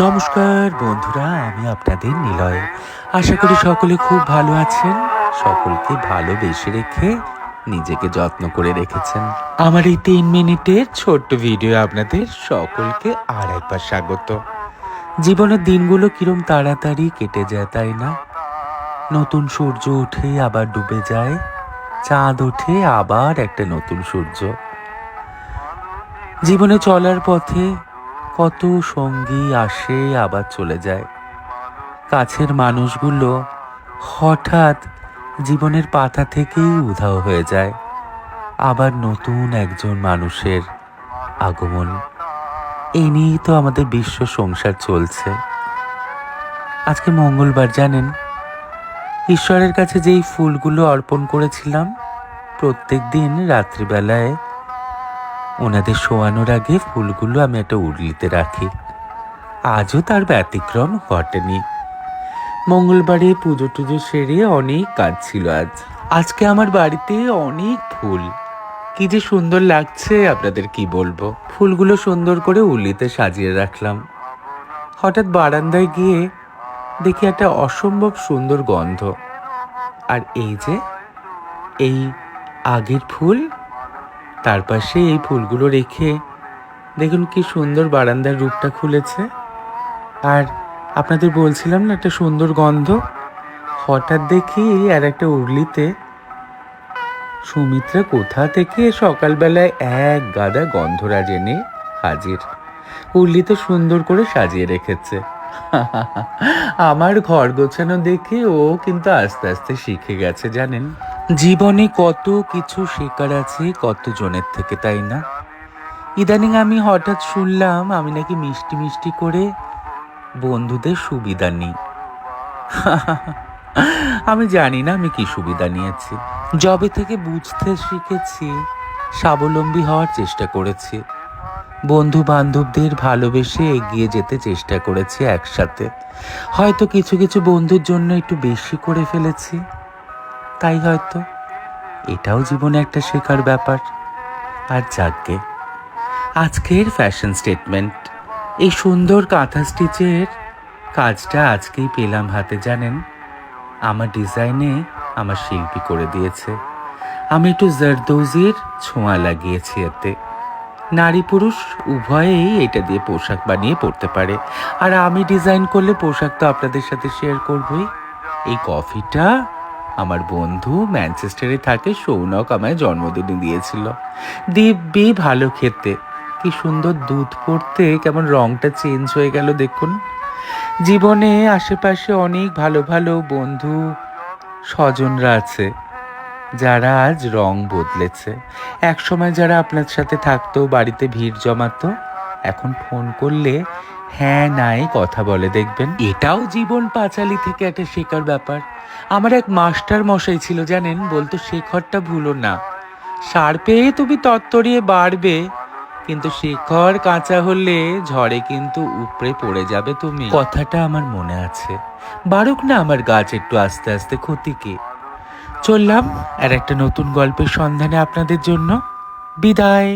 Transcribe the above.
নমস্কার বন্ধুরা, আমি আপনাদের নিলয়। আশা করি সকলে খুব ভালো আছেন, সকলকে ভালোবেসে রেখে নিজেকে যত্ন করে রেখেছেন। আমার এই 3 মিনিটের ছোট্ট ভিডিও আপনাদের সকলকে আর একবার স্বাগত। জীবনের দিনগুলো কিরম তাড়াতাড়ি কেটে যায়, তাই না? নতুন সূর্য ওঠে আবার ডুবে যায়, চাঁদ ওঠে আবার একটা নতুন সূর্য। জীবনে চলার পথে কত সঙ্গী আসে আবার চলে যায়। কাছের মানুষগুলো হঠাৎ জীবনের পাতা থেকেই উধাও হয়ে যায়, আবার নতুন একজন মানুষের আগমন। এই নিয়েই তো আমাদের বিশ্ব সংসার চলছে। আজকে মঙ্গলবার, জানেন? ঈশ্বরের কাছে যেই ফুলগুলো অর্পণ করেছিলাম, প্রত্যেক দিন রাত্রিবেলায় ওনাদের শোয়ানোর আগে ফুলগুলো আমি একটা উর্লিতে রাখি। আজও তার ব্যতিক্রম ঘটেনি। মঙ্গলবারে পুজো টুজো সেরে অনেক কাজ ছিল। আজকে আমার বাড়িতে অনেক ফুল, কি যে সুন্দর লাগছে আপনাদের কি বলবো। ফুলগুলো সুন্দর করে উর্লিতে সাজিয়ে রাখলাম। হঠাৎ বারান্দায় গিয়ে দেখি একটা অসম্ভব সুন্দর গন্ধ। আর এই আগের ফুল, তার পাশে এই ফুলগুলো রেখে দেখুন কি সুন্দর বারান্দার রূপটা খুলেছে। আর আপনাদের বলছিলাম না একটা সুন্দর গন্ধ। হঠাৎ দেখি আর একটা উর্লিতে সুমিত্রা কোথা থেকে সকালবেলায় এক গাদা গন্ধরাজ এনে হাজির। উর্লিতে সুন্দর করে সাজিয়ে রেখেছে। আমার ঘর গোছানো দেখে ও কিন্তু আস্তে আস্তে শিখে গেছে, জানেন? জীবনে কত কিছু শেখার আছে কত জনের থেকে, তাই না? ইদানিং আমি হঠাৎ শুনলাম আমি নাকি মিষ্টি মিষ্টি করে বন্ধুদের সুবিধা নিই। আমি জানি না আমি কি সুবিধা নিয়েছি। যবে থেকে বুঝতে শিখেছি, স্বাবলম্বী হওয়ার চেষ্টা করেছি, বন্ধু বান্ধবদের ভালোবেসে এগিয়ে যেতে চেষ্টা করেছি একসাথে। হয়তো কিছু কিছু বন্ধুর জন্য একটু বেশি করে ফেলেছি, তাই হয়তো এটাও জীবনে একটা শেখার ব্যাপার। আর যাকগে, আজকের ফ্যাশন স্টেটমেন্ট, এই সুন্দর কাঁথা স্টিচের কাজটা আজকেই পেলাম হাতে, জানেন? আমার ডিজাইনে আমার শিল্পী করে দিয়েছে। আমি একটু জারদৌজির ছোঁয়া লাগিয়েছি এতে। নারী পুরুষ উভয়েই এটা দিয়ে পোশাক বানিয়ে পরতে পারে। আর আমি ডিজাইন করলে পোশাক তো আপনাদের সাথে শেয়ার করবই। এই কফিটা আমার বন্ধু ম্যানচেস্টারে থাকে সৌনক আমায় জন্মদিনে দিয়েছিল। দিব্যি ভালো খেতে, কি সুন্দর দুধ পড়তে কেমন রংটা চেঞ্জ হয়ে গেল দেখুন। জীবনে আশেপাশে অনেক ভালো ভালো বন্ধু স্বজনরা আছে যারা আজ রং বদলেছে। একসময় যারা আপনার সাথে থাকতো, বাড়িতে ভিড় জমাতো, এখন ফোন করলে হ্যাঁ নাই কথা বলে, দেখবেন। এটাও জীবন পাঁচালী থেকে একটা শেখার ব্যাপার। আমার এক মাস্টার মশাই ছিল, জানেন? বলতো শেখরটা ভুলো না, সার পেয়ে তুমি তত্তরিয়ে বাড়বে, কিন্তু শিখর কাঁচা হলে ঝড়ে কিন্তু উপড়ে পড়ে যাবে তুমি। কথাটা আমার মনে আছে। বাড়ুক না আমার গাছ একটু আস্তে আস্তে, ক্ষতি কি। চললাম আর একটা নতুন গল্পের সন্ধানে আপনাদের জন্য। বিদায়।